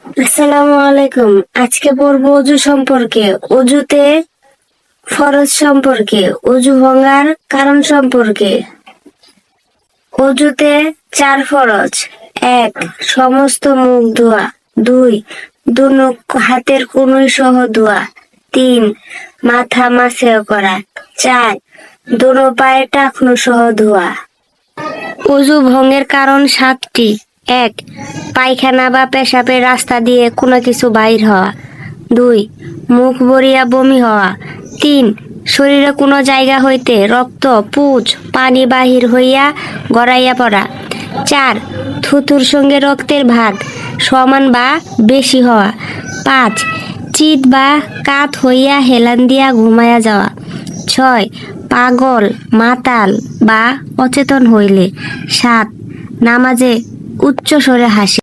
আসসালামু আলাইকুম। আজকে পড়বো অজু সম্পর্কে, অজুতে ফরজ সম্পর্কে, অজু ভাঙার কারণ সম্পর্কে। অজুতে 4 ফরজ। 1. সমস্ত মুখ ধোয়া। 2. দুনো হাতের কনুই সহ ধোয়া। 3. মাথা মাসে করা। 4. দুনো পায়ে টাকনু সহ ধোয়া। অজু ভঙ্গের কারণ 7টি। 1. পায়খানা বা পেশাবের রাস্তা দিয়ে কোনো কিছু বাইর হওয়া। 2. মুখ বরিয়া বমি হওয়া। 3. শরীরে কোনো জায়গা হইতে রক্ত, পুজ, পানি বাহির হইয়া গড়াইয়া পড়া। 4. থুতুর সঙ্গে রক্তের ভাগ সমান বা বেশি হওয়া। 5. চিত বা কাত হইয়া হেলান দিয়া ঘুমাইয়া যাওয়া। 6. পাগল, মাতাল বা অচেতন হইলে। 7. নামাজে উচ্চ স্বরে হাসি।